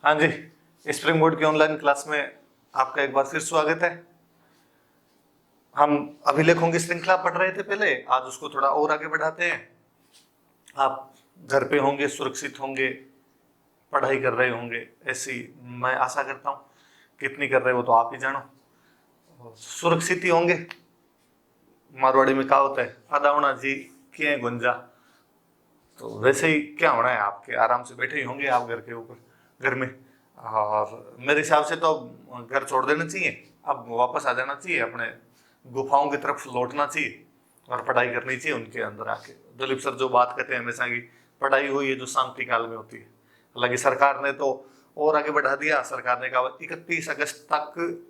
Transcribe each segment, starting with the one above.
हाँ जी, spring board की online class में आपका एक बार फिर स्वागत है। हम अभिलेखों की श्रृंखला पढ़ रहे थे पहले, आज उसको थोड़ा और आगे बढ़ाते हैं। आप घर पे होंगे, सुरक्षित होंगे, पढ़ाई कर रहे होंगे, ऐसी मैं आशा करता हूँ। कितनी कर रहे हो तो आप ही जानो। सुरक्षित ही होंगे। मारवाड़ी में कहा होता है, अदावना जी किए गुंजा। तो वैसे ही क्या होना है, आपके आराम से बैठे ही होंगे आप घर के ऊपर, घर में। और मेरे हिसाब से तो घर छोड़ देना चाहिए, अब वापस आ जाना चाहिए, अपने गुफाओं की तरफ लौटना चाहिए और पढ़ाई करनी चाहिए उनके अंदर आके। दिलीप सर जो बात कहते हैं हमेशा की, पढ़ाई हुई है जो शांति काल में होती है। हालांकि सरकार ने तो और आगे बढ़ा दिया। सरकार ने कहा 31 अगस्त तक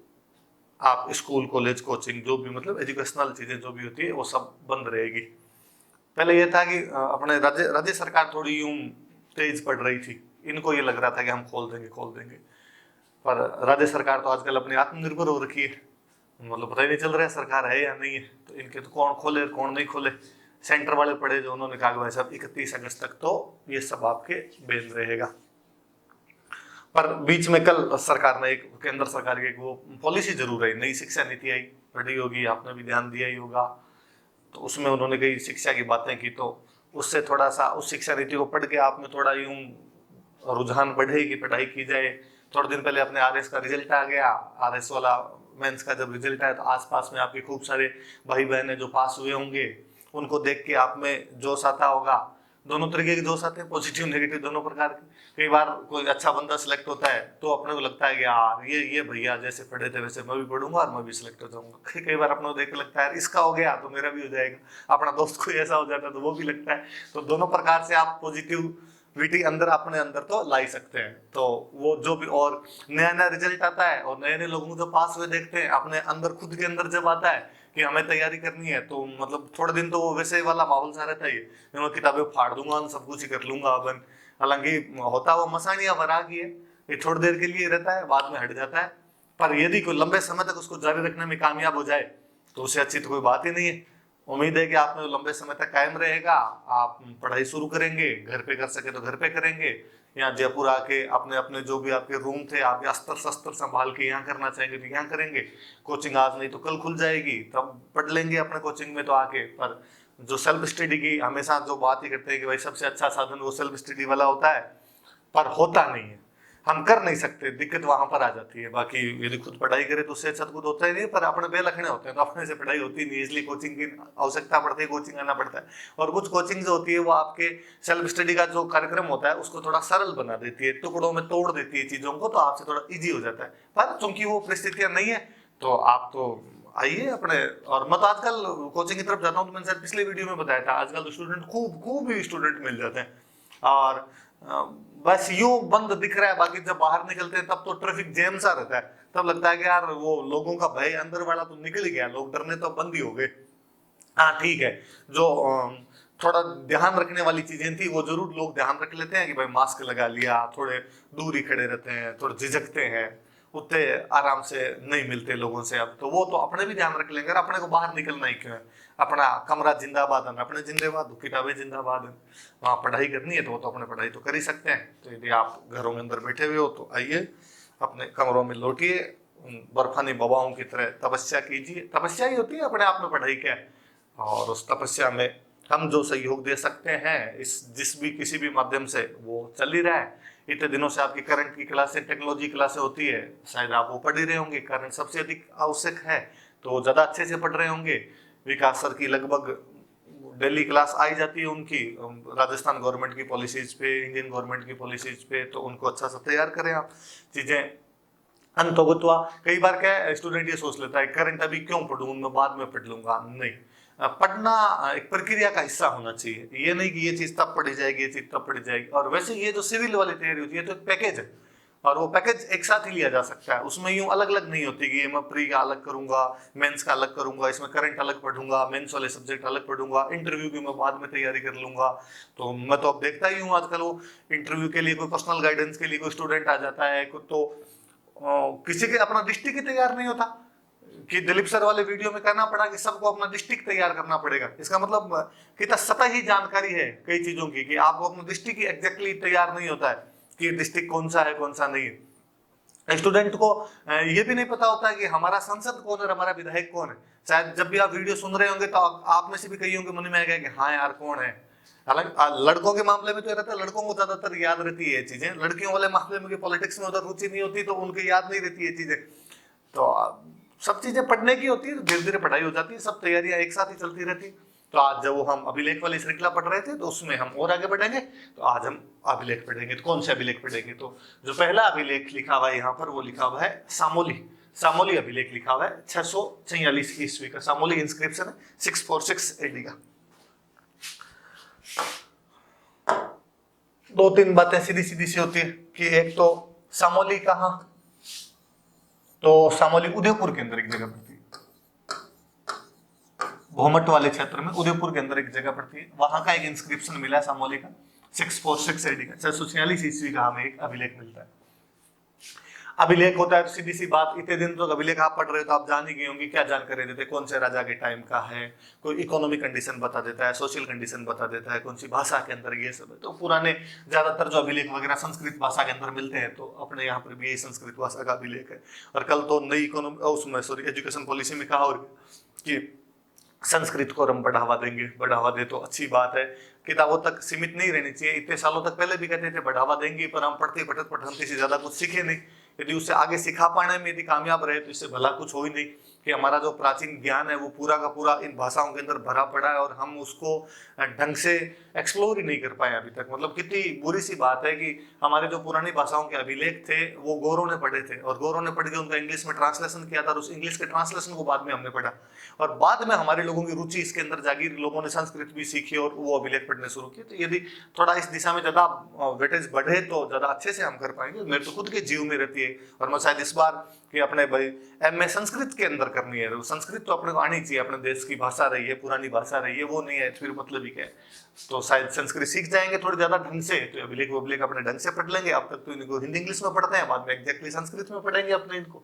आप स्कूल, कॉलेज, कोचिंग जो भी मतलब एजुकेशनल चीजें जो भी होती है वो सब बंद रहेगी। पहले ये था कि अपने राज्य राज्य सरकार थोड़ी यूं तेज पड़ रही थी, इनको ये लग रहा था कि हम खोल देंगे। पर राज्य सरकार तो आजकल अपनी आत्मनिर्भर हो रखी है, मतलब पता ही नहीं चल रहा है सरकार है या नहीं है। तो इनके तो कौन खोले कौन नहीं खोले। सेंटर वाले पड़े जो, उन्होंने कहा कि भाई साहब 31 अगस्त तक तो ये सब आपके बैन रहेगा। पर बीच में कल सरकार ने एक, केंद्र सरकार की एक वो पॉलिसी जरूर आई, नई शिक्षा नीति आई, पढ़ी होगी आपने भी, ध्यान दिया ही होगा। तो उसमें उन्होंने कई शिक्षा की बातें की, तो उससे थोड़ा सा उस शिक्षा नीति को पढ़ के आप में थोड़ा यूं रुझान बढ़े कि पढ़ाई की जाए। थोड़े दिन पहले अपने आरएस का रिजल्ट आ गया, आरएस वाला मेंस का जब रिजल्ट आया तो आसपास में आपके खूब सारे भाई बहन जो पास हुए होंगे, उनको देख के आप में जोश आता होगा। दोनों तरीके के जोश आते हैं, पॉजिटिव नेगेटिव दोनों प्रकार के। कई बार कोई अच्छा बंदा सिलेक्ट होता है तो अपने को लगता है कि यार ये भैया जैसे पढ़े थे वैसे मैं भी पढ़ूंगा और मैं भी सिलेक्ट हो जाऊंगा। कई बार अपने को देख के लगता है इसका हो गया तो मेरा भी हो जाएगा, अपना दोस्त कोई ऐसा हो जाता है तो वो भी लगता है। तो दोनों प्रकार से आप पॉजिटिविटी अंदर अपने अंदर तो ला ही सकते हैं। तो वो जो भी, और नया नया रिजल्ट आता है और नए नए लोगों को पास हुए देखते हैं, अपने अंदर खुद के अंदर जब आता है कि हमें तैयारी करनी है, तो मतलब थोड़े दिन तो वो वैसे वाला माहौल सा रहता है, मैं किताबें फाड़ दूंगा, सब कुछ ही कर लूंगा अपन। हालांकि होता वो मसानिया वराग ही है, ये थोड़ी देर के लिए रहता है, बाद में हट जाता है। पर यदि कोई लंबे समय तक उसको जारी रखने में कामयाब हो जाए तो उससे अच्छी तो कोई बात ही नहीं है। उम्मीद है कि आप में लंबे समय तक कायम रहेगा। आप पढ़ाई शुरू करेंगे, घर पे कर सके तो घर पे करेंगे, यहाँ जयपुर आके अपने अपने जो भी आपके रूम थे, आप अस्त्र शस्त्र संभाल के यहाँ करना चाहेंगे तो यहाँ करेंगे। कोचिंग आज नहीं तो कल खुल जाएगी, तब पढ़ लेंगे अपने कोचिंग में तो आके। पर जो सेल्फ स्टडी की हमेशा जो बात ही करते हैं कि भाई सबसे अच्छा साधन वो सेल्फ स्टडी वाला होता है, पर होता नहीं है, हम कर नहीं सकते, दिक्कत वहां पर आ जाती है। बाकी यदि खुद पढ़ाई करे तो उससे अच्छा तो खुद होता ही नहीं, पर अपने बेलखने होते हैं तो अपने से पढ़ाई होती नहीं, इसलिए कोचिंग की आवश्यकता पड़ती है, कोचिंग आना पड़ता है। और कुछ कोचिंग जो होती है वो आपके सेल्फ स्टडी का जो कार्यक्रम होता है उसको थोड़ा सरल बना देती है, टुकड़ों में तोड़ देती है चीजों को, तो आपसे थोड़ा ईजी हो जाता है। पर चूंकि वो परिस्थितियां नहीं है तो आप तो आइए अपने। और मैं तो आजकल कोचिंग की तरफ जाता हूँ, तो मैंने शायद पिछले वीडियो में बताया था, आजकल तो स्टूडेंट खूब खूब ही स्टूडेंट मिल जाते हैं। और बस यूं बंद दिख रहा है, बाकी जब बाहर निकलते हैं तब तो ट्रैफिक जैम सा रहता है, तब लगता है कि यार वो लोगों का भय अंदर वाला तो निकल ही गया, लोग डरने तो बंद ही हो गए। हाँ ठीक है, जो थोड़ा ध्यान रखने वाली चीजें थी वो जरूर लोग ध्यान रख लेते हैं कि भाई मास्क लगा लिया, थोड़े दूर ही खड़े रहते हैं, थोड़े झिझकते हैं, उतने आराम से नहीं मिलते लोगों से। अब तो वो तो अपने भी ध्यान रख लेंगे, अपने को बाहर निकलना ही क्यों है। अपना कमरा जिंदाबाद है, अपने जिंदाबाद, किताबें जिंदाबाद है, वहाँ पढ़ाई करनी है तो वो तो अपने पढ़ाई तो कर ही सकते हैं। तो यदि आप घरों के अंदर बैठे हुए हो तो आइए अपने कमरों में लौटिए, बर्फानी बाबाओं की तरह तपस्या कीजिए। तपस्या ही होती है अपने आप में पढ़ाई क्या है। और उस तपस्या में हम जो सहयोग दे सकते हैं, इस जिस भी किसी भी माध्यम से, वो चल ही रहा है। इतने दिनों से आपकी करंट की क्लासें, टेक्नोलॉजी क्लासें होती है, शायद आप वो पढ़ ही रहे होंगे, करंट सबसे अधिक आवश्यक है तो ज्यादा अच्छे से पढ़ रहे होंगे। विकास सर की लगभग डेली क्लास आई जाती है उनकी, राजस्थान गवर्नमेंट की पॉलिसीज पे, इंडियन गवर्नमेंट की पॉलिसीज पे, तो उनको अच्छा सा तैयार करें आप चीजें। अंतोगत्वा कई बार क्या स्टूडेंट ये सोच लेता है करंट अभी क्यों पढ़ूं, मैं बाद में पढ़ लूंगा। नहीं, पढ़ना एक प्रक्रिया का हिस्सा होना चाहिए, ये नहीं कि ये चीज तब पढ़ी जाएगी, ये चीज तब पढ़ी जाएगी। और वैसे ये जो सिविल वाली तैयारी होती है तो एक पैकेज है, और वो पैकेज एक साथ ही लिया जा सकता है, उसमें यूं अलग अलग नहीं होती कि ये मैं प्री का अलग करूंगा, मेंस का अलग करूंगा, इसमें करंट अलग पढ़ूंगा, मेंस वाले सब्जेक्ट अलग पढ़ूंगा, इंटरव्यू की मैं बाद में तैयारी कर लूंगा। तो मैं तो अब देखता ही हूँ आजकल वो इंटरव्यू के लिए कोई पर्सनल गाइडेंस के लिए कोई स्टूडेंट आ जाता है, तो किसी के अपना डिस्ट्रिक्ट ही तैयार नहीं होता, कि दिलीप सर वाले वीडियो में कहना पड़ा कि सबको अपना डिस्ट्रिक्ट तैयार करना पड़ेगा। इसका मतलब कितना सतही जानकारी है कई चीजों की, कि आपको अपना डिस्ट्रिक्ट ही एग्जैक्टली तैयार नहीं होता है, कि डिस्ट्रिक्ट कौन सा है कौन सा नहीं है। स्टूडेंट को ये भी नहीं पता होता कि हमारा सांसद कौन है, हमारा विधायक कौन है। शायद जब भी आप वीडियो सुन रहे होंगे तो आप में से भी कई होंगे मन में आएगा कि हाँ यार कौन है। हालांकि लड़कों के मामले में तो रहता है, लड़कों को ज्यादातर याद रहती है ये चीजें, लड़कियों वाले मामले में पॉलिटिक्स में उधर रुचि नहीं होती तो उनके याद नहीं रहती ये चीजें। तो सब चीजें पढ़ने की होती है, धीरे धीरे पढ़ाई हो जाती है, सब तैयारियां एक साथ ही चलती रहती। तो आज जब हम अभिलेख वाली श्रृंखला पढ़ रहे थे तो उसमें हम और आगे बढ़ेंगे। तो आज हम अभिलेख पढ़ेंगे। तो कौन से अभिलेख पढ़ेंगे? तो जो पहला अभिलेख लिखा हुआ है यहाँ पर वो लिखा हुआ है सामोली अभिलेख लिखा हुआ है 646 ईस्वी का। सामोली इंस्क्रिप्शन है 646 एडी का। दो तीन बातें सीधी सीधी सी होती है कि एक तो सामोली कहाँ, तो सामोली उदयपुर के अंदर एक जगह पड़ती है, भोमट वाले क्षेत्र में उदयपुर के अंदर एक जगह पड़ती है। वहां का एक इंस्क्रिप्शन मिला है सामोली का 646 एडी का, 646 ईस्वी का हमें एक अभिलेख मिलता है। अभिलेख होता है तो सीधी सी बात, इतने दिन तो अभिलेख आप पढ़ रहे हो तो आप जान ही गए होंगे क्या जानकारी देते, कौन से राजा के टाइम का है, कोई इकोनॉमिक कंडीशन बता देता है, सोशल कंडीशन बता देता है, कौन सी भाषा के अंदर, ये सब है। तो पुराने ज्यादातर जो अभिलेख वगैरह संस्कृत भाषा के अंदर मिलते हैं, तो अपने यहाँ पर भी यही संस्कृत भाषा का अभिलेख है। और कल तो नई इकोनॉमी उसमें एजुकेशन पॉलिसी में कहा और कि संस्कृत को हम बढ़ावा देंगे, बढ़ावा दे तो अच्छी बात है, किताबों तक सीमित नहीं रहनी चाहिए। इतने सालों तक पहले भी कहते थे बढ़ावा देंगे, पर हम पढ़ते से ज्यादा कुछ सीखे नहीं। यदि उसे आगे सिखा पाने में यदि कामयाब रहे तो इससे भला कुछ हो ही नहीं कि हमारा जो प्राचीन ज्ञान है वो पूरा का पूरा इन भाषाओं के अंदर भरा पड़ा है और हम उसको ढंग से एक्सप्लोर ही नहीं कर पाए अभी तक। मतलब कितनी बुरी सी बात है कि हमारे जो पुरानी भाषाओं के अभिलेख थे वो गौरों ने पढ़े थे और गौरों ने पढ़ के उनका इंग्लिश में ट्रांसलेशन किया था और उस इंग्लिश के ट्रांसलेशन को बाद में हमने पढ़ा और बाद में हमारे लोगों की रुचि इसके अंदर जागी, लोगों ने संस्कृत भी सीखी और वो अभिलेख पढ़ने शुरू किए। तो यदि थोड़ा इस दिशा में ज्यादा वेटेज बढ़े तो ज्यादा अच्छे से हम कर पाएंगे। मेरे तो खुद के जीव में रहती है और मैं शायद इस बार कि अपने भाई एमए संस्कृत के अंदर करनी है, तो संस्कृत तो अपने को आनी चाहिए, अपने देश की भाषा रही है, पुरानी भाषा रही है, वो नहीं है फिर मतलब ही क्या है। तो शायद संस्कृत सीख जाएंगे थोड़ी ज्यादा ढंग से तो अभिलेख वभिलेख अपने ढंग से पढ़ लेंगे। अब तक तो इनको हिंदी इंग्लिश में पढ़ते हैं, बाद में एग्जैक्टली संस्कृत में पढ़ेंगे अपने इनको।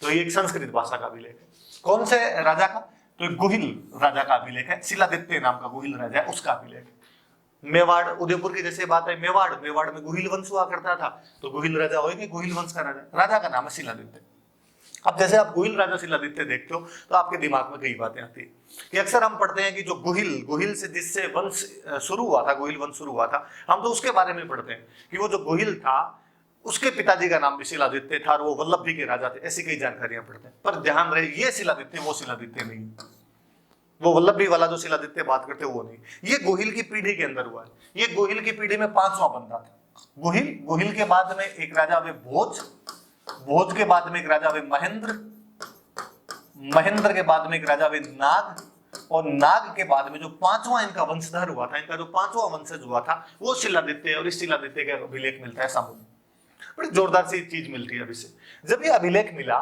तो ये एक संस्कृत भाषा का अभिलेख है। कौन से राजा का? तो एक गुहिल राजा का अभिलेख है, शिलादित्य नाम का गुहिल राजा है, उसका अभिलेख है। मेवाड़ उदयपुर की जैसे बात है, मेवाड़ में गुहिल वंश हुआ करता था, तो गुहिल राजा होगी, गुहिल वंश का राजा का नाम है शिलादित्य। अब जैसे आप गुहिल राजा शिलादित्य देखते हो तो आपके दिमाग में कई बातें आती है कि अक्सर हम पढ़ते हैं कि जो गुहिल से जिससे वंश शुरू हुआ था, गुहिल वंश शुरू हुआ था, हम तो उसके बारे में पढ़ते हैं कि वो जो गुहिल था उसके पिताजी का नाम भी शिलादित्य था और वो वल्लभी के राजा थे, ऐसी कई जानकारियां पढ़ते हैं। पर ध्यान रहे ये शिलादित्य वो शिलादित्य नहीं, वो वल्लभी वाला जो शिलादित्य बात करते वो नहीं, ये गुहिल की पीढ़ी के अंदर हुआ है। ये गुहिल की पीढ़ी में 5वां बंदा था। गुहिल के बाद में एक राजा हुए भोज के बाद में एक राजा हुए महेंद्र के बाद में एक राजा हुए नाग, और नाग के बाद में जो 5वां इनका वंशधर हुआ था, इनका जो 5वां वंशज हुआ था वो शिलादित्य, और इस शिलादित्य का अभिलेख मिलता है सामने। बड़ी जोरदार सी चीज मिलती है अभी से। जब ये अभिलेख मिला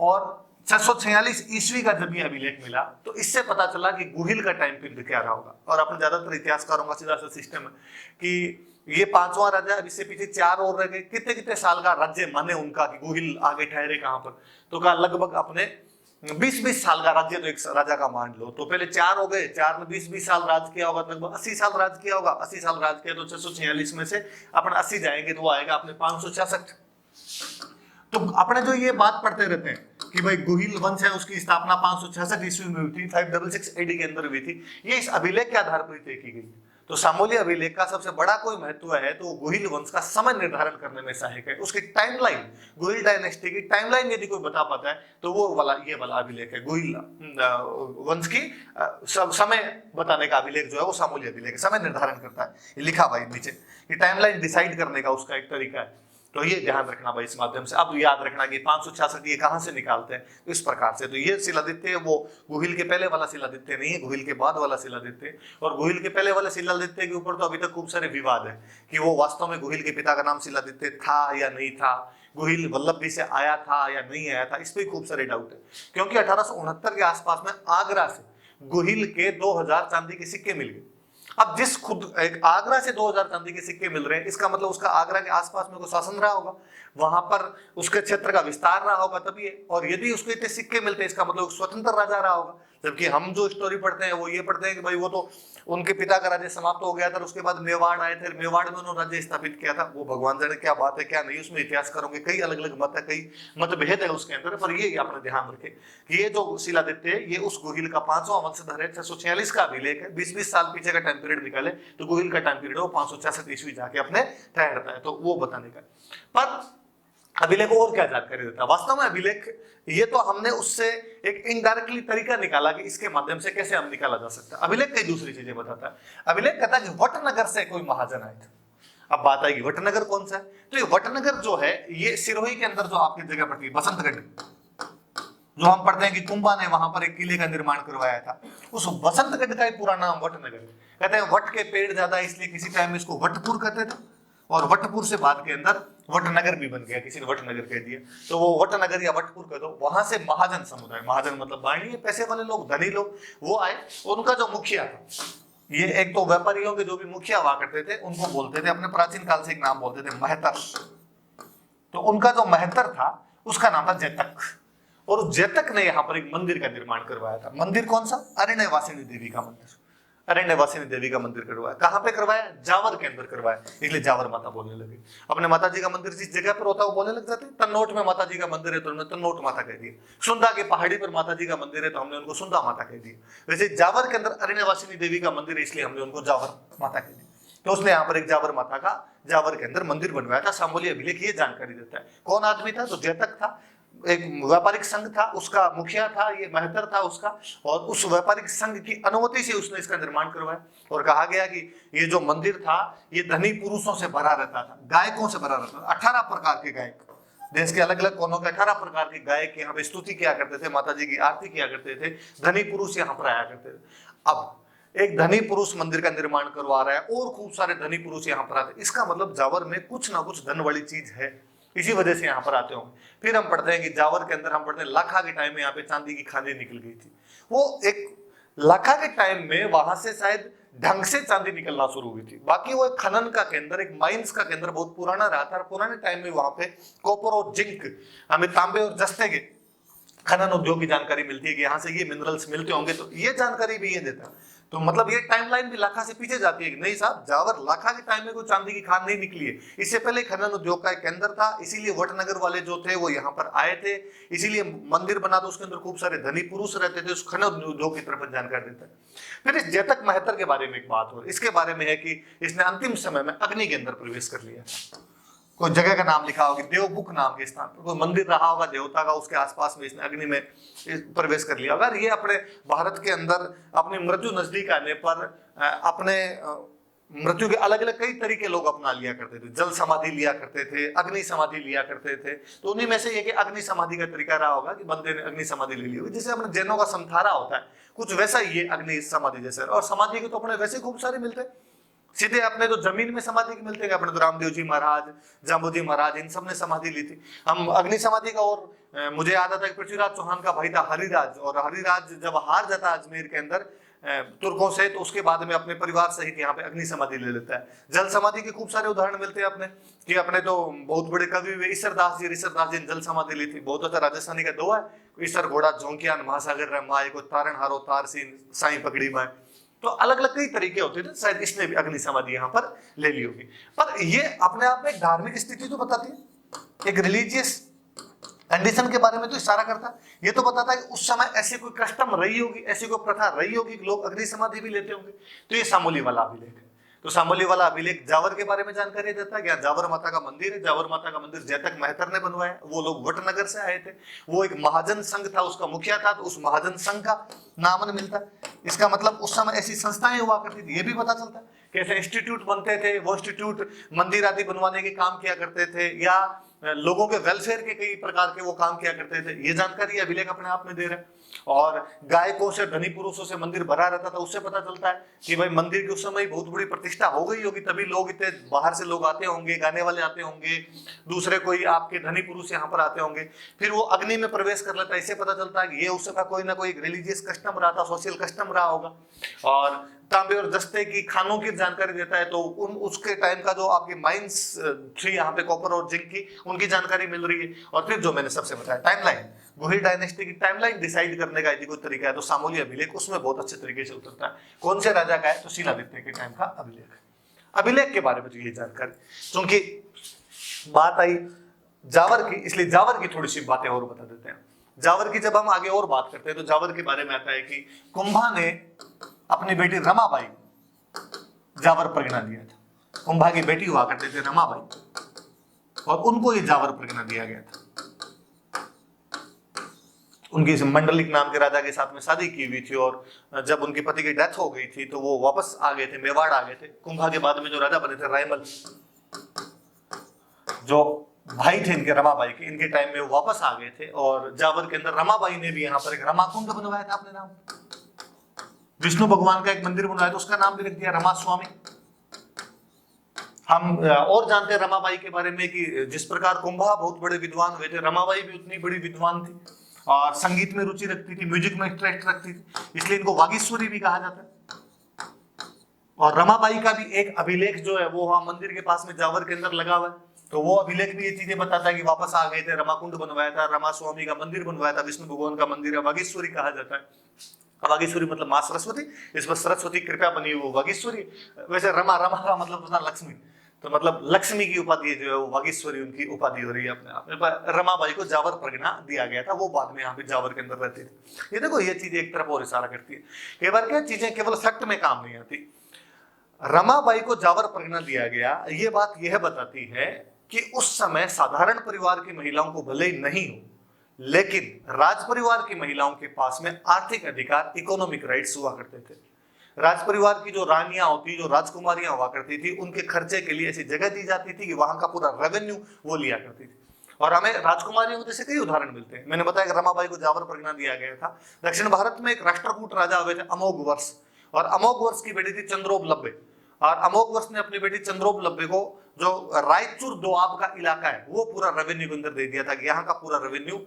और 646 ईस्वी का जब ये अभिलेख मिला तो इससे पता चला कि गुहिल का टाइम पीरियड क्या रहा होगा। और अपने ज्यादातर इतिहासकारों का सीधा सा सिस्टम है कि ये 5वां राजा, इससे पीछे 4 और रह गए, कितने कितने साल का राज्य माने उनका कि गुहिल आगे ठहरे कहां पर, तो कहा लगभग अपने 20-20 साल का राज्य तो एक राजा का मान लो। तो पहले 4 हो गए, 4 में 20-20 साल राज किया होगा, लगभग 80 साल राज किया होगा। 80 साल राज किया तो 646 में से अपन 80 जाएंगे तो वो आएगा अपने 566। तो अपने जो ये बात पढ़ते रहते हैं कि भाई गुहिल वंश है, उसकी स्थापना 566 ईस्वी में हुई थी, 566 एडी के अंदर हुई थी, ये इस अभिलेख के आधार पर तय की गई। तो सामोली अभिलेख का सबसे बड़ा कोई महत्व है तो गुहिल वंश का समय निर्धारण करने में सहायक है। उसकी टाइमलाइन, गुहिल डायनेस्टी की टाइमलाइन यदि कोई बता पाता है तो वो वाला ये वाला अभिलेख है। गुहिल वंश की समय बताने का अभिलेख जो है वो सामोली अभिलेख है, समय निर्धारण करता है। लिखा भाई नीचे कि टाइमलाइन डिसाइड करने का उसका एक तरीका है। तो ये ध्यान रखना भाई इस माध्यम से। अब याद रखना कि 566 ये कहां से निकालते हैं, तो इस प्रकार से। तो ये शिलादित्य वो गुहिल के पहले वाला शिलादित्य नहीं है, गुहिल के बाद वाला शिलादित्य। और गुहिल के पहले वाले शिलादित्य के ऊपर तो अभी तक खूब सारे विवाद है कि वो वास्तव में गुहिल के पिता का नाम शिलादित्य था या नहीं था, गुहिल वल्लभी से आया था या नहीं आया था, इस पर खूब सारे डाउट है। क्योंकि 1869 के आसपास में आगरा से गुहिल के 2000 चांदी के सिक्के मिल गए। अब जिस खुद एक आगरा से 2000 चांदी के सिक्के मिल रहे हैं, इसका मतलब उसका आगरा के आसपास में कोई शासन रहा होगा, वहां पर उसके क्षेत्र का विस्तार रहा होगा तभी है। और यदि उसको इतने सिक्के मिलते हैं इसका मतलब स्वतंत्र राजा रहा होगा। जबकि हम जो स्टोरी पढ़ते हैं वो ये पढ़ते हैं कि भाई वो तो उनके पिता का राज्य समाप्त हो गया था, उसके बाद मेवाड़ आए थे, मेवाड़ में उन्होंने राज्य स्थापित किया था। वो भगवान जाने क्या बात है क्या नहीं, उसमें इतिहास करोगे कई अलग अलग मत है, कई मतभेद है उसके अंदर। पर ये आपने ध्यान रखे कि ये जो शिलादित्य है ये उस गोहिल का 5वां वंशधर है। 646 का अभिलेख है, 20-20 साल पीछे का टाइम पीरियड निकाले तो गोहिल का टाइम पीरियड है वो 566 ईस्वी जाके अपने ठहरता है, तो वो बताने का। पर अभिलेख और क्या जानकारी देता है? वास्तव में अभिलेख ये तो हमने उससे एक इनडायरेक्टली तरीका निकाला कि इसके माध्यम से कैसे हम निकाला जा सकता है। अभिलेख कई दूसरी चीजें बताता है। अभिलेख कहता है कि वटनगर से कोई महाजन आए थे। अब बात आएगी वटनगर कौन सा है, तो ये वटनगर जो है ये सिरोही के अंदर जो आपकी जगह पड़ती है बसंतगढ़, जो हम पढ़ते हैं कि कुंभा ने वहां पर एक किले का निर्माण करवाया था, उस बसंतगढ़ का ही पूरा नाम वटनगर है। कहते हैं वट के पेड़ ज्यादा इसलिए किसी टाइम इसको वटपुर कहते थे, और वटपुर से बाद के अंदर वटनगर भी बन गया, किसी ने वटनगर कह दिया तो वो वटनगर या वटपुर कह दो। वहां से महाजन समुदाय, महाजन मतलब बाणी, पैसे वाले लोग, धनी लोग, वो आए। उनका जो मुखिया था, ये एक तो व्यापारियों के जो भी मुखिया हुआ करते थे उनको बोलते थे, अपने प्राचीन काल से एक नाम बोलते थे महतर। तो उनका जो महतर था उसका नाम था जैतक, और जैतक ने यहाँ पर एक मंदिर का निर्माण करवाया था। मंदिर कौन सा? अरण्यवासिनी देवी का मंदिर। अरण्यवासिनी देवी का मंदिर करवाया। कहां पे करवाया? जावर के अंदर करवाया, इसलिए जावर माता बोलने लगे। अपने माता जी का मंदिर जिस जगह पर होता है वो बोलने लग जाते हैं। तन्नोट में माता जी का मंदिर है तो उन्होंने तन्नोट माता कह दिया। सुंदा की पहाड़ी पर माता जी का मंदिर है तो हमने उनको सुंदा माता कह दिया। वैसे जावर के अंदर अरण्यवासिनी देवी का मंदिर है इसलिए हमने उनको जावर माता कह दिया। तो उसने यहाँ पर एक जावर माता का जावर के अंदर मंदिर बनवाया था। सामोली अभिलेख ये जानकारी देता है। कौन आदमी था? तो जैतक था, एक व्यापारिक संघ था, उसका मुखिया था, ये महतर था उसका, और उस व्यापारिक संघ की अनुमति से उसने इसका निर्माण करवाया। और कहा गया कि ये जो मंदिर था ये धनी पुरुषों से भरा रहता था, गायकों से भरा रहता था। 18 प्रकार के गायक, देश के अलग अलग कोनों के 18 प्रकार के गायक यहाँ पे स्तुति किया करते थे, माता जी की आरती किया करते थे। धनी पुरुष यहाँ पर आया करते थे। अब एक धनी पुरुष मंदिर का निर्माण करवा रहा है और खूब सारे धनी पुरुष यहाँ पर आते, इसका मतलब जावर में कुछ ना कुछ धन वाली चीज है, इसी वजह से यहाँ पर आते होंगे। फिर हम पढ़ते हैं कि जावर के अंदर हम पढ़ते हैं लाखा के टाइम में यहाँ पे चांदी की खानें निकल गई थी। वो एक लाखा के टाइम में वहां से शायद ढंग से चांदी निकलना शुरू हुई थी। बाकी वो एक खनन का केंद्र, एक माइंस का केंद्र बहुत पुराना रहा था। पुराने टाइम में वहां पे कॉपर और जिंक, हमें तांबे और जस्ते के खनन उद्योग की जानकारी मिलती है कि यहाँ से ये मिनरल्स मिलते होंगे, तो ये जानकारी भी ये देता। तो मतलब ये टाइमलाइन भी लाखा से पीछे जाती है कि नहीं साहब, जावर लाखा के टाइम में कोई चांदी की खान नहीं निकली है, इससे पहले खनन उद्योग का एक केंद्र था। इसीलिए वटनगर वाले जो थे वो यहाँ पर आए थे, इसीलिए मंदिर बना तो उसके अंदर खूब सारे धनी पुरुष रहते थे। उस खनन उद्योग की तरफ जानकारी देता है। फिर इस जैतक महतर के बारे में एक बात हो, इसके बारे में है कि इसने अंतिम समय में अग्नि के अंदर प्रवेश कर लिया। कोई जगह का नाम लिखा होगा, देवबुक नाम के स्थान पर कोई मंदिर रहा होगा देवता का, उसके आसपास में इसने अग्नि में प्रवेश कर लिया। अगर ये अपने भारत के अंदर अपनी मृत्यु नजदीक आने पर अपने मृत्यु के अलग अलग कई तरीके लोग अपना लिया करते थे। जल समाधि लिया करते थे, अग्नि समाधि लिया करते थे। तो उन्हीं में से ये कि अग्नि समाधि का तरीका रहा होगा कि बंदे ने अग्नि समाधि ले ली होगी, जिसे अपने जैनों का समथारा होता है, कुछ वैसा ये अग्नि समाधि जैसे। और समाधि के तो अपने वैसे खूब सारे मिलते हैं, सीधे अपने तो जमीन में समाधि के मिलते हैं। अपने तो रामदेव जी महाराज, जाम्बू महाराज, इन सब ने समाधि ली थी। हम अग्नि समाधि का, और मुझे याद आता है पृथ्वीराज चौहान का भाई था हरिराज, और हरिराज जब हार जाता अजमेर के अंदर तुर्कों से, तो उसके बाद में अपने परिवार सहित यहाँ पे अग्नि समाधि ले लेता है। जल समाधि के खूब सारे उदाहरण मिलते हैं अपने, कि अपने तो बहुत बड़े कवि हुए ईसरदास जी ने जल समाधि ली थी। बहुत अच्छा राजस्थानी का दोहा है, ईसर घोड़ा झोंकियान महासागर रे माए को तारण हारो तार सीन साई पकड़ी माए। तो अलग अलग कई तरीके होते थे, शायद इसने भी अग्नि समाधि यहाँ पर ले ली होगी। पर ये अपने आप में एक धार्मिक स्थिति तो बताती है, एक रिलीजियस कंडीशन के बारे में तो इशारा करता है। ये तो बताता है कि उस समय ऐसी कोई कस्टम रही होगी, ऐसी कोई प्रथा रही होगी कि लोग अग्नि समाधि भी लेते होंगे। तो ये सामोली वाला अभिलेख है। तो सामोली वाला अभिलेख जावर के बारे में जानकारी देता है कि जावर माता का मंदिर है। जावर माता का मंदिर जैतक महतर ने बनवाया। वो लोग वटनगर से आए थे, वो एक महाजन संघ था, उसका मुखिया था, तो उस महाजन संघ का नामन मिलता है। इसका मतलब उस समय ऐसी संस्थाएं हुआ करती थी, ये भी पता चलता है। कैसे इंस्टीट्यूट बनते थे, वो इंस्टीट्यूट मंदिर आदि बनवाने के काम किया करते थे, या लोगों के वेलफेयर के कई प्रकार के वो काम किया करते थे। ये जानकारी अभिलेख अपने आप में दे रहा है। और गायकों से, धनी पुरुषों से मंदिर भरा रहता था, उससे पता चलता है कि भाई मंदिर के उस समय बहुत बड़ी प्रतिष्ठा हो गई होगी, तभी लोग इतने बाहर से लोग आते होंगे, गाने वाले आते होंगे, दूसरे कोई आपके धनी पुरुष यहाँ पर आते होंगे। फिर वो अग्नि में प्रवेश कर लेता है, इससे पता चलता है कि ये उस समय कोई ना कोई रिलीजियस कस्टम रहा था, सोशल कस्टम रहा होगा। और तांबे और जस्ते की खानों की जानकारी देता है, तो उसके टाइम का जो आपकी माइंस थी यहाँ पे कॉपर और जिंक की, उनकी जानकारी मिल रही है। और फिर जो मैंने सबसे बताया टाइमलाइन, गुही डायनेस्टी की टाइमलाइन डिसाइड करने का यदि कोई तरीका है तो सामूली अभिलेख उसमें बहुत अच्छे तरीके से उतरता है। कौन से राजा का है, तो शिलादित्य के टाइम का अभिलेख है। अभिलेख के बारे में तो यही जानकारी, क्योंकि बात आई जावर की, इसलिए जावर की थोड़ी सी बातें और बता देते हैं। जावर की जब हम आगे और बात करते हैं तो जावर के बारे में आता है कि कुंभा ने अपनी बेटी रमाबाई जावर प्रगना दिया था। कुंभा की बेटी हुआ करते थे रमाबाई, और उनको ये जावर प्रगना दिया गया था। उनकी इस मंडलिक नाम के राजा के साथ में शादी की हुई थी, और जब उनके पति की डेथ हो गई थी तो वो वापस आ गए थे, मेवाड़ आ गए थे। कुंभा के बाद में जो राजा बने थे रायमल, जो भाई थे इनके रमाबाई के, इनके टाइम में वो वापस आ गए थे। और जावर के अंदर रमाबाई ने भी यहाँ पर एक रमाकुंड बनवाया था अपने नाम। विष्णु भगवान का एक मंदिर बनवाया था, उसका नाम भी रख दिया रमा स्वामी। हम और जानते हैं रमाबाई के बारे में कि जिस प्रकार कुंभा बहुत बड़े विद्वान हुए थे, रमाबाई भी उतनी बड़ी विद्वान थी और संगीत में रुचि रखती थी, म्यूजिक में इंटरेस्ट रखती थी, इसलिए इनको वागीश्वरी भी कहा जाता है। और रमाबाई का भी एक अभिलेख जो है वो वहां मंदिर के पास में जावर के अंदर लगा हुआ है, तो वो अभिलेख भी ये चीजें बताता है कि वापस आ गए थे, रमाकुंड बनवाया था, रमा स्वामी का मंदिर बनवाया था, विष्णु भगवान का मंदिर है, वागीश्वरी कहा जाता है। वागीश्वरी मतलब मां सरस्वती, इस पर सरस्वती कृपया बनी वो वागीश्वरी। वैसे रमा, रमा का मतलब होता है लक्ष्मी, तो मतलब लक्ष्मी की उपाधि जो है वो वागीश्वरी उनकी उपाधि हो रही है अपने आप में। रमाबाई को जावर प्रगना दिया गया था, वो बाद में यहाँ पे जावर के अंदर रहती थी। ये देखो ये चीज एक तरफ और इशारा करती है, कई बार क्या चीजें केवल फैक्ट में काम नहीं आती। रमाबाई को जावर प्रगना दिया गया, ये बात यह बताती है कि उस समय साधारण परिवार की महिलाओं को भले ही नहीं हो, लेकिन राज परिवार की महिलाओं के पास में आर्थिक अधिकार, इकोनॉमिक राइट्स हुआ करते थे। राज परिवार की जो रानियां होती, जो राजकुमारियां हुआ करती थी, उनके खर्चे के लिए ऐसी जगह दी जाती थी कि वहां का पूरा रेवेन्यू वो लिया करती थी। और हमें राजकुमारियों के जैसे कई उदाहरण मिलते हैं। मैंने बताया कि रमाबाई को जावर प्रगना दिया गया था। दक्षिण भारत में एक राष्ट्रकूट राजा हुए थे अमोघ वर्ष, और अमोघ वर्ष की बेटी थी चंद्रोपलब्धे। और अमोघ वर्ष ने अपनी बेटी चंद्रोपलब्धे को जो रायचूर दोआब का इलाका है वो पूरा रेवेन्यू के अंदर दे दिया था कि यहाँ का पूरा रेवेन्यू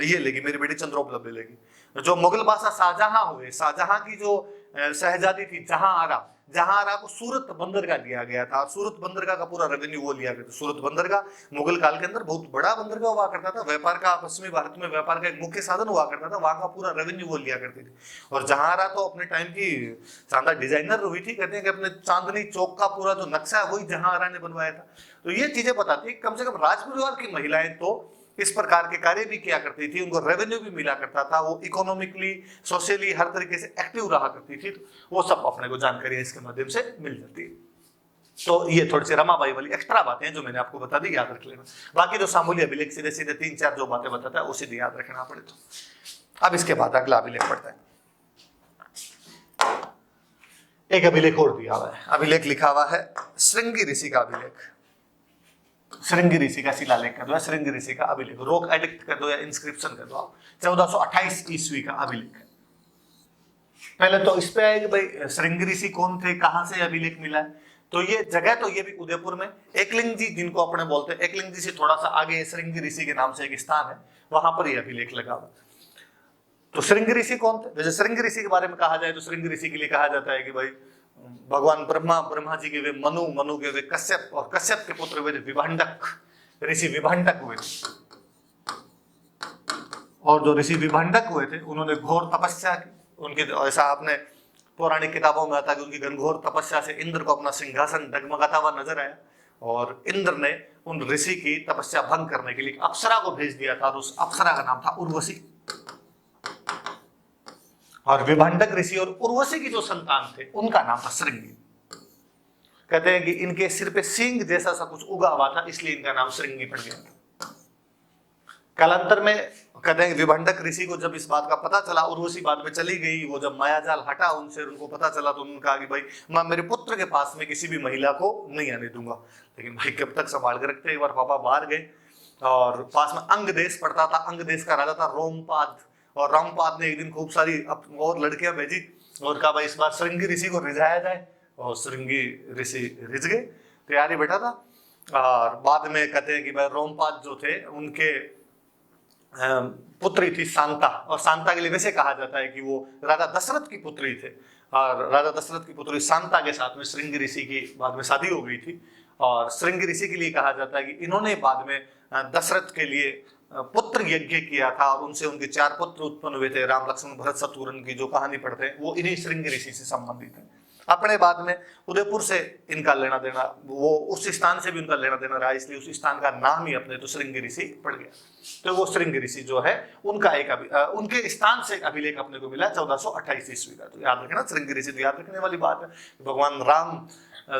ये लेगी, मेरी बेटी चंद्रोपलब्धे लेगी। जो मुगल बादशाह शाहजहां हुए, शाहजहां की जो शहजादी थी जहांआरा, जहांआरा को सूरत बंदरगाह दिया गया था। सूरत बंदरगाह का पूरा रेवेन्यू वो लिया गया था। सूरत बंदरगाह मुगल काल के अंदर बहुत बड़ा बंदरगाह हुआ करता था, व्यापार का, पश्चिमी भारत में व्यापार का एक मुख्य साधन हुआ करता था, वहां का पूरा रेवेन्यू वो लिया करती थी। और जहांआरा तो अपने टाइम की शानदार डिजाइनर हुई थी, कहते हैं कि अपने चांदनी चौक का पूरा जो नक्शा है वही जहांआरा ने बनवाया था। तो ये चीजें बताती है कम से कम राज परिवार की महिलाएं तो इस प्रकार के कार्य भी किया करती थी, उनको रेवेन्यू भी मिला करता था, वो इकोनॉमिकली, सोशली हर तरीके से एक्टिव रहा करती थी। तो वो सब अपने को जानकारी इसके माध्यम से मिल जाती है। तो ये थोड़ी सी रमाबाई वाली एक्स्ट्रा बातें हैं जो मैंने आपको बता दी, याद रख लेना। बाकी जो सामूल्य अभिलेख सीधे सीधे 3-4 जो बातें बताता है वो सीधे याद रखना पड़े। तो अब इसके बाद अगला अभिलेख पढ़ते हैं। एक अभिलेख और दिया हुआ है, अभिलेख लिखा हुआ है श्रृंगी ऋषि का अभिलेख। श्रृंगी ऋषि का शिलालेख कर दो, श्रृंगी ऋषि का अभिलेख, रोक एडिक्ट कर दो या इंस्क्रिप्शन कर दो आप। 1428 ईस्वी का अभिलेख है। पहले तो इस पे आए कि भाई श्रृंगी ऋषि कौन थे, कहां से अभिलेख मिला है। तो ये जगह तो ये भी उदयपुर में एकलिंग जी जिनको अपने बोलते हैं, एकलिंग जी से थोड़ा सा आगे श्रृंगी ऋषि के नाम से एक स्थान है, वहां पर यह अभिलेख लगा हुआ। तो श्रृंगी ऋषि कौन थे? जैसे श्रृंगी ऋषि के बारे में कहा जाए तो श्रृंगी ऋषि के लिए कहा जाता है कि भाई भगवान ब्रह्मा, ब्रह्मा जी के वे मनु, मनु के वे कश्यप, और कश्यप के पुत्र वे विभांडक, ऋषि विभांडक हुए थे। और जो ऋषि विभांडक हुए थे उन्होंने घोर तपस्या की। उनके ऐसा आपने पौराणिक किताबों में आता कि उनकी घनघोर तपस्या से इंद्र को अपना सिंहासन डगमगाता हुआ नजर आया, और इंद्र ने उन ऋषि की तपस्या भंग करने के लिए अप्सरा को भेज दिया था, और उस अप्सरा का नाम था उर्वशी। और विभांडक ऋषि और उर्वशी की जो संतान थे उनका नाम था श्रृंगी। कहते हैं कि इनके सिर पे सींग जैसा सा कुछ उगा हुआ था, इसलिए इनका नाम श्रृंगी पड़ गया था। कालांतर में कहते हैं विभांडक ऋषि को जब इस बात का पता चला, उर्वशी बाद में चली गई, वो जब मायाजाल हटा उनसे, उनको पता चला, तो उन्होंने कहा कि भाई मैं मेरे पुत्र के पास में किसी भी महिला को नहीं आने दूंगा। लेकिन भाई कब तक संभाल के रखते। एक बार पापा बाहर गए और पास में अंग देश पड़ता था, अंग देश का राजा था रोमपाद, और रामपाद ने एक दिन खूब सारी और लड़कियां भेजी और कहा भाई इस बार श्रृंगी ऋषि को रिझाया जाए, और श्रृंगी ऋषि रिझ गए, तैयारी बैठा था। और बाद में कहते हैं कि भाई रोमपाद जो थे उनके पुत्री थी शांता, और शांता के लिए वैसे कहा जाता है कि वो राजा दशरथ की पुत्री थे। और राजा दशरथ की पुत्री शांता के साथ में श्रृंगी ऋषि की बाद में शादी हो गई थी। और श्रृंगी ऋषि के लिए कहा जाता है कि इन्होंने बाद में दशरथ के लिए पुत्र यज्ञ किया था और उनसे उनके 4 पुत्र उत्पन्न हुए थे, राम लक्ष्मण भरत शत्रुघ्न की जो कहानी पढ़ते हैं वो इन्हीं श्रृंगी ऋषि से संबंधित है। अपने बाद में उदयपुर से इनका लेना देना, वो उस स्थान से भी उनका लेना देना रहा, इसलिए उस स्थान का नाम ही अपने तो श्रृंगी ऋषि पड़ गया। तो वो श्रृंगी ऋषि जो है उनका उनके स्थान से एक अभिलेख अपने को मिला 1428 ईस्वी का। तो याद रखना श्रृंगी ऋषि, तो याद रखने वाली बात है। भगवान राम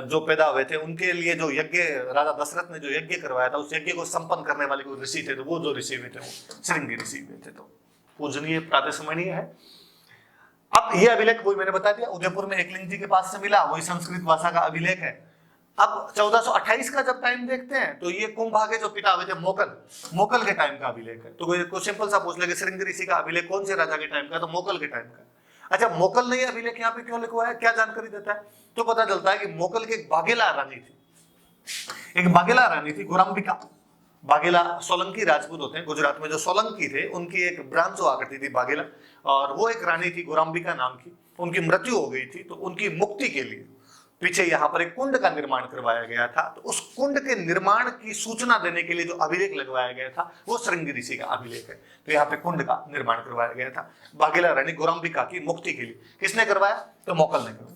जो पैदा हुए थे उनके लिए जो यज्ञ राजा दशरथ ने जो यज्ञ करवाया था, उस यज्ञ को संपन्न करने वाले कोई ऋषि थे, तो वो जो ऋषि हुए थे वो श्रृंगी ऋषि हुए थे। तो पूजनीय प्रातःस्मरणीय है। अब ये अभिलेख वही मैंने बता दिया, उदयपुर में एकलिंग जी के पास से मिला, वही संस्कृत भाषा का अभिलेख है। अब 1428 का जब टाइम देखते हैं तो ये कुंभा के जो पिता हुए थे मोकल के टाइम का अभिलेख है। तो कोई सिंपल सा पूछ ले कि श्रृंगी ऋषि का अभिलेख कौन से राजा के टाइम का, तो मोकल के टाइम का। अच्छा, मोकल ने ये अभिलेख यहाँ पे क्यों लिखवाया, क्या जानकारी देता है? तो पता चलता है कि मोकल की एक बाघेला रानी थी, गुराम्बिका। बाघेला सोलंकी राजपूत होते हैं गुजरात में, जो सोलंकी थे उनकी एक ब्रांच हुआ करती थी बाघेला, और वो एक रानी थी गुराम्बिका नाम की। उनकी मृत्यु हो गई थी, तो उनकी मुक्ति के लिए पीछे यहाँ पर एक कुंड का निर्माण करवाया गया था। तो उस कुंड के निर्माण की सूचना देने के लिए जो अभिलेख लगवाया गया था वो श्रृंगी ऋषि का अभिलेख है। तो यहाँ पे कुंड का निर्माण करवाया गया था बाघेला रानी गुराम्बिका की मुक्ति के लिए। किसने करवाया? तो मोकल ने करवाया।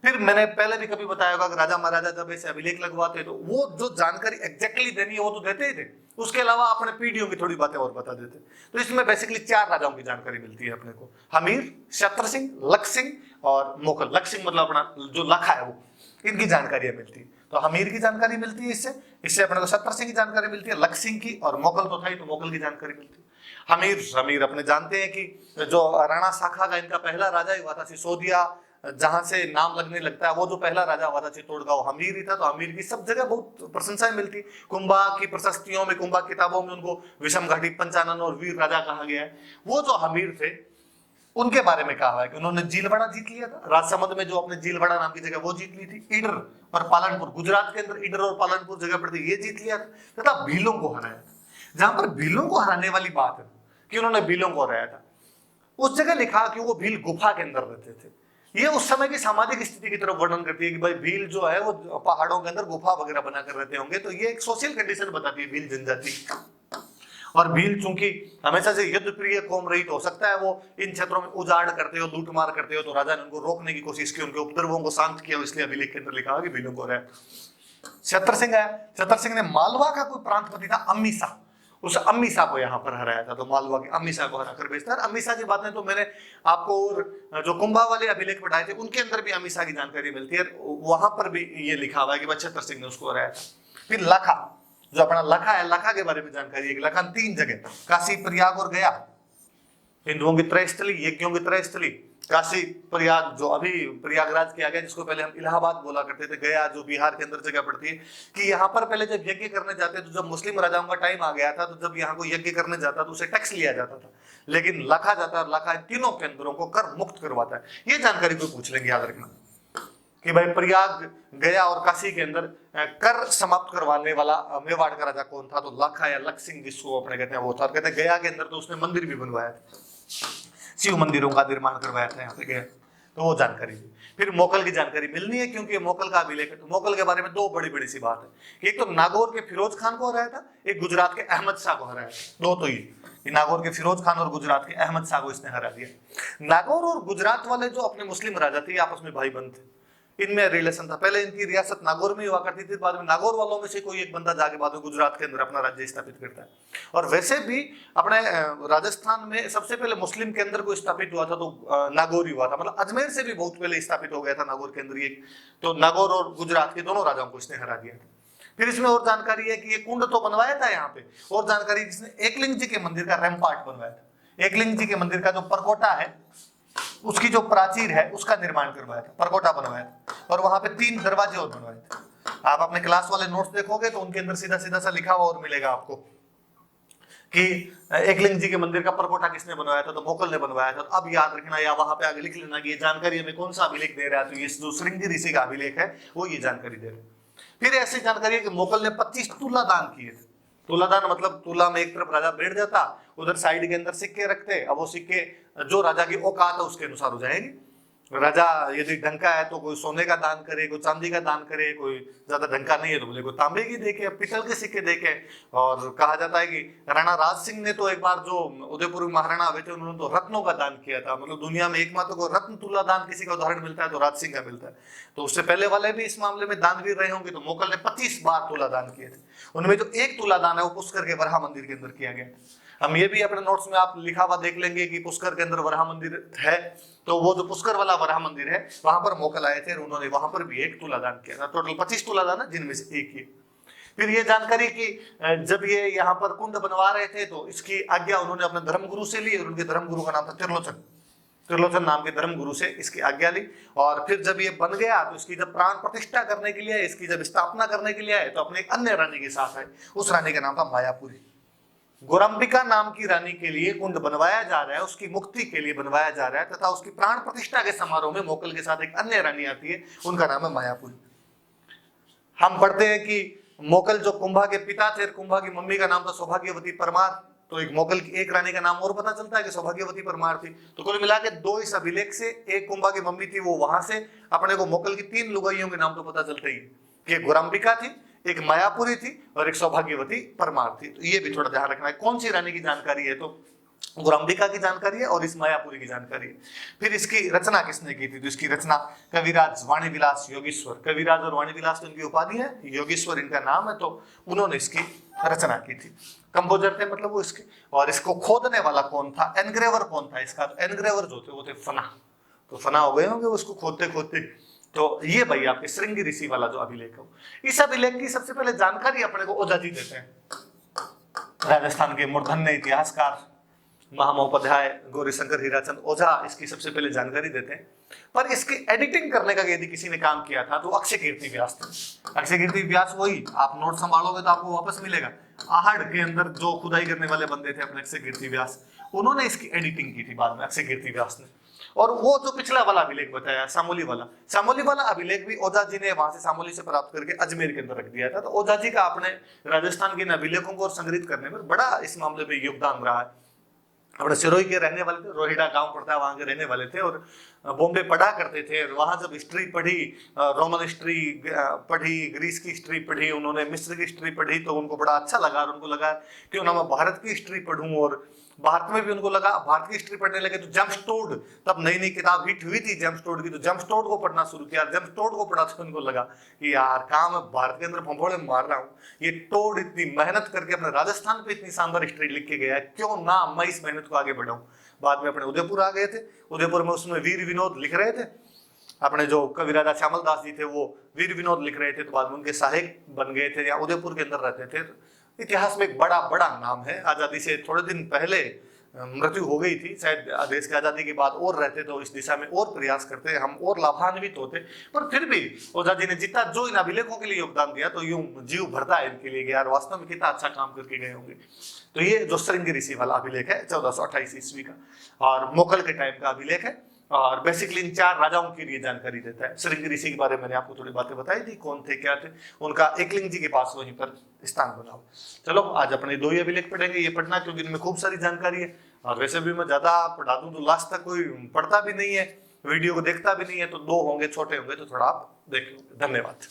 फिर मैंने पहले भी कभी बताया होगा कि राजा महाराजा जब ऐसे अभिलेख लगवाते तो वो जो जानकारी एग्जैक्टली देनी है वो तो देते ही थे, उसके अलावा अपने पीढ़ियों की थोड़ी बातें और बता देते। तो इसमें बेसिकली 4 राजाओं की जानकारी मिलती है अपने को, हमीर, छत्र सिंह, लख सिंह और मोकल। लख सिंह मतलब अपना जो लखा है वो, इनकी जानकारियां मिलती है। तो हमीर की जानकारी मिलती है इससे अपने को छत्र सिंह की जानकारी मिलती है, लख सिंह की, और मोकल तो था ही तो मोकल की जानकारी मिलती है। हमीर अपने जानते हैं कि जो राणा शाखा का इनका पहला राजा हुआ था सिसोदिया, जहां से नाम लगने लगता है, वो जो पहला राजा हुआ था चित्तौड़गढ़, हमीर ही था। तो हमीर की सब जगह बहुत प्रशंसाएं मिलती। कुंभा की प्रशस्तियों में, कुंभा किताबों में उनको विषम घाटी, पंचानन और वीर राजा कहा गया है। वो जो हमीर थे उनके बारे में कहा है कि उन्होंने जीलवाड़ा जीत लिया था, राजसमंद में जो अपने जीलवाड़ा नाम की जगह वो जीत ली थी। ईडर और पालनपुर, गुजरात के अंदर ईडर और पालनपुर जगह पर थी, ये जीत लिया था तथा भीलों को हराया था। जहां पर भीलों को हराने वाली बात है कि उन्होंने भीलों को हराया था, उस जगह लिखा कि वो भील गुफा के अंदर रहते थे। ये उस समय की सामाजिक स्थिति की तरफ वर्णन करती है कि भाई भील जो है वो पहाड़ों के अंदर गुफा वगैरह बनाकर रहते होंगे। तो ये एक सोशल कंडीशन बताती है भील जनजाति। और भील चूंकि हमेशा से युद्ध प्रिय कौम रही, तो हो सकता है वो इन क्षेत्रों में उजाड़ करते हो, लूटमार करते हो, तो राजा ने उनको रोकने की कोशिश की, उनके उपद्रवों को शांत किया, इसलिए अभिलेख के अंदर लिखा कि भीलों को रहे। छत्र सिंह आया, छत्र सिंह ने मालवा का कोई प्रांतपति था अम्मीसा, उस अम्मीसा को यहाँ पर हराया था। तो मालवा के अम्मीसा को हराकर बेचता है। अम्मीसा की बातें तो मैंने आपको और जो कुंभा वाले अभिलेख पढ़ाए थे उनके अंदर भी अम्मीसा की जानकारी मिलती है, वहां पर भी ये लिखा हुआ है कि छत्र सिंह ने उसको हराया था। फिर लखा, जो अपना लखा है, लखा के बारे में जानकारी है कि लखा 3 जगह, काशी, प्रयाग और गया, हिंदुओं की त्रयस्थली, यज्ञों की त्रयस्थली। काशी, प्रयाग जो अभी प्रयागराज किया गया, जिसको पहले हम इलाहाबाद बोला करते थे, गया जो बिहार के अंदर जगह पड़ती है, कि यहाँ पर पहले जब यज्ञ करने जाते तो जब मुस्लिम राजाओं का टाइम आ गया था, तो जब यहाँ को यज्ञ करने जाता तो उसे टैक्स लिया जाता था। लेकिन लखा जाता है, लखा तीनों केंद्रों को कर मुक्त करवाता है। ये जानकारी को पूछ लेंगे, याद रखना कि भाई प्रयाग, गया और काशी के अंदर कर समाप्त करवाने वाला मेवाड़ का राजा कौन था? तो लखा या लख सिंह जिसको अपने कहते हैं वो था। कहते हैं गया के अंदर तो उसने मंदिर भी बनवाया था, शिव मंदिरों का निर्माण करवाया था यहाँ पे गया, तो वो जानकारी दी। फिर मोकल की जानकारी मिलनी है क्योंकि मोकल का अभिलेख है। तो मोकल के बारे में 2 बड़ी बड़ी सी बात है, एक तो नागौर के फिरोज खान को हराया था, एक गुजरात के अहमद शाह को हराया था। 2 तो ये नागौर के फिरोज खान और गुजरात के अहमद शाह को इसने हरा दिया। नागौर और गुजरात वाले जो अपने मुस्लिम राजा थे आपस में भाई बंद थे, इनमें रिलेशन था। पहले इनकी रियासत नागौर में हुआ करती थी, बाद में नागौर वालों में से कोई एक बंदा जाके बाद में गुजरात के अंदर अपना राज्य स्थापित करता है। और वैसे भी अपने राजस्थान में सबसे पहले मुस्लिम के अंदर कोई स्थापित हुआ था तो नागौर ही हुआ था, मतलब अजमेर से भी बहुत पहले स्थापित हो गया था नागौर के अंदर ये। तो नागौर और गुजरात के दोनों राजाओं को इसने हरा दिया था। फिर इसमें और जानकारी है कि ये कुंड तो बनवाया था यहाँ पे, और जानकारी जिसने एकलिंग जी के मंदिर का रैम्पार्ट बनवाया था। एकलिंग जी के मंदिर का जो परकोटा है, उसकी जो प्राचीर है उसका निर्माण करवाया था, परकोटा बनवाया था, और वहां पे 3 दरवाजे और बनवाए थे। आप अपने क्लास वाले नोट्स देखोगे तो उनके अंदर सीधा सीधा सा लिखा हुआ और मिलेगा आपको कि एकलिंग जी के मंदिर का परकोटा किसने बनवाया था? तो मोकल ने बनवाया था। तो अब याद रखना या वहां पे आगे लिख लेना कि ये जानकारी हमें कौन सा अभिलेख दे रहा है, तो ये जो श्रृंगी ऋषि का अभिलेख है वो ये जानकारी दे रहे हैं। फिर ऐसी जानकारी है कि मोकल ने 25 तुला दान किए थे। तुलादान मतलब तुला में एक तरफ राजा बैठ जाता, उधर साइड के अंदर सिक्के रखते, अब वो सिक्के जो राजा की औकात है उसके अनुसार हो जाएंगे। राजा यदि ढंका है तो कोई सोने का दान करे, कोई चांदी का दान करे, कोई ज्यादा ढंका नहीं है तो बोले कोई तांबे की देके, पीतल के सिक्के देके। और कहा जाता है कि राणा राज सिंह ने तो एक बार जो उदयपुर महाराणा हुए थे उन्होंने तो रत्नों का दान किया था। मतलब दुनिया में एकमात्र को रत्न तुला दान किसी का उदाहरण मिलता है तो राज सिंह का मिलता है। तो उससे पहले वाले भी इस मामले में दानवीर रहे होंगे। तो मोकल ने 25 बार तुला दान किए थे। उनमें जो एक तुला दान है वो पुष्कर के वराह मंदिर के अंदर किया गया। हम ये भी अपने नोट्स में आप लिखा हुआ देख लेंगे कि पुष्कर के अंदर वराह मंदिर है। तो वो जो पुष्कर वाला वराह मंदिर है वहां पर मोकल आए थे और उन्होंने वहां पर भी एक तुला दान किया था। टोटल 25 तुला दान है जिनमें से एक ही। फिर ये जानकारी कि जब ये यहाँ पर कुंड बनवा रहे थे तो इसकी आज्ञा उन्होंने अपने धर्मगुरु से ली और उनके धर्मगुरु का नाम था त्रिलोचन। त्रिलोचन नाम के धर्मगुरु से इसकी आज्ञा ली। और फिर जब ये बन गया तो इसकी जब प्राण प्रतिष्ठा करने के लिए, इसकी जब स्थापना करने के लिए आए तो अपने एक अन्य रानी के साथ आए। उस रानी का नाम था मायापुरी। गोरंबिका नाम की रानी के लिए कुंड बनवाया जा रहा है, उसकी मुक्ति के लिए बनवाया जा रहा है तथा उसकी प्राण प्रतिष्ठा के समारोह में मोकल के साथ एक अन्य रानी आती है, उनका नाम है मायापुरी। हम पढ़ते हैं कि मोकल जो कुंभा के पिता थे, कुंभा की मम्मी का नाम था सौभाग्यवती परमार। तो एक मोकल की एक रानी का नाम और पता चलता है कि सौभाग्यवती परमार थी। तो कुल मिला के 2 इस अभिलेख से, एक कुंभा की मम्मी थी वो वहां से अपने को मोकल की 3 लुगाइयों के नाम तो पता चलते ही कि गोरंबिका थी, एक मायापुरी थी और एक सौभाग्यवती परमार थी। तो ये भी थोड़ा ध्यान रखना है। कौन सी रानी की जानकारी है? तो गोरंबिका की जानकारी है और इस मायापुरी की जानकारी है। फिर इसकी रचना किसने की थी? तो इसकी रचना कविराज वाणीविलास योगेश्वर, कविराज और वाणीविलास तो इनकी उपाधि है, योगेश्वर इनका नाम है। तो उन्होंने इसकी रचना की थी। कंपोजर थे मतलब वो इसके। और इसको खोदने वाला कौन था? एनग्रेवर कौन था इसका? तो एनग्रेवर जो थे वो थे फना। तो फना हो गए होंगे उसको खोदते खोदते। तो ये भाई आपके श्रृंगी ऋषि वाला जो अभिलेख है। इस अभिलेख की सबसे पहले जानकारी अपने को ओझा जी देते हैं, राजस्थान के मूर्धन्य इतिहासकार महामहोपाध्याय गौरीशंकर हीराचंद ओझा इसकी सबसे पहले जानकारी देते हैं। पर इसकी एडिटिंग करने का यदि किसी ने काम किया था तो अक्षय कीर्ति व्यास थे। अक्षय कीर्ति व्यास वही, आप नोट संभालोगे तो आपको वापस मिलेगा। आहड़ के अंदर जो खुदाई करने वाले बंदे थे अपने अक्षय कीर्ति व्यास, उन्होंने इसकी एडिटिंग की थी बाद में अक्षय कीर्ति व्यास ने। और वो जो पिछला वाला अभिलेख बताया सामोली वाला अभिलेख भी ओझा जी ने वहां से सामोली से प्राप्त करके अजमेर के अंदर रख दिया था। तो ओझा जी का अपने राजस्थान के अभिलेखों को संग्रहित करने में बड़ा इस मामले में योगदान रहा है। अपने सिरोही के रहने वाले थे, रोहिड़ा गांव पड़ता है, वहां के रहने वाले थे और बॉम्बे पढ़ा करते थे। और वहां जब हिस्ट्री पढ़ी, रोमन हिस्ट्री पढ़ी, ग्रीस की हिस्ट्री पढ़ी, उन्होंने मिस्र की हिस्ट्री पढ़ी, तो उनको बड़ा अच्छा लगा और उनको लगा क्यों ना मैं भारत की हिस्ट्री पढ़ूं। और भारत में भी उनको लगा, भारत की हिस्ट्री पढ़ने लगे तो जेम्स टोड, तब नई नई किताब हिट हुई थी जेम्स टोड की, तो जेम्स टोड को पढ़ना शुरू किया। जेम्स टोड को पढ़ा तो उनको लगा कि यार काम भारत के अंदर भंभोड़े मार रहा हूँ, ये टोड इतनी मेहनत करके अपने राजस्थान पे इतनी शानदार हिस्ट्री लिख के गया है, क्यों ना मैं इस मेहनत को आगे बढ़ाऊं। बाद में अपने उदयपुर आ गए थे। उदयपुर में उसमें वीर विनोद लिख रहे थे। अपने जो कवि राजा श्यामल दास जी थे वो वीर विनोद लिख रहे थे, तो बाद में उनके सहायक बन गए थे या उदयपुर के अंदर रहते थे। इतिहास में एक बड़ा बड़ा नाम है। आजादी से थोड़े दिन पहले मृत्यु हो गई थी, शायद देश की आजादी के बाद और रहते तो इस दिशा में और प्रयास करते, हम और लाभान्वित होते। पर फिर भी ओझा जी ने जितना जो इन अभिलेखों के लिए योगदान दिया तो यूं जीव भरता है इनके लिए, यार वास्तव में कितना अच्छा काम करके गए होंगे। तो ये जो श्रृंगी ऋषि वाला अभिलेख है 1428 ईस्वी का और मोकल के टाइम का अभिलेख है। और बेसिकली इन 4 राजाओं की लिए जानकारी देता है। श्रृंगी ऋषि के बारे में मैंने आपको थोड़ी बातें बताई थी, कौन थे क्या थे। उनका एकलिंग जी के पास वहीं पर स्थान बना हो। चलो आज अपने 2 ही अभिलेख पढ़ेंगे, ये पढ़ना क्योंकि इनमें खूब सारी जानकारी है। और वैसे भी मैं ज्यादा पढ़ा दूं तो लास्ट तक कोई पढ़ता भी नहीं है, वीडियो को देखता भी नहीं है, तो 2 होंगे छोटे होंगे तो थोड़ा आप देख लो। धन्यवाद।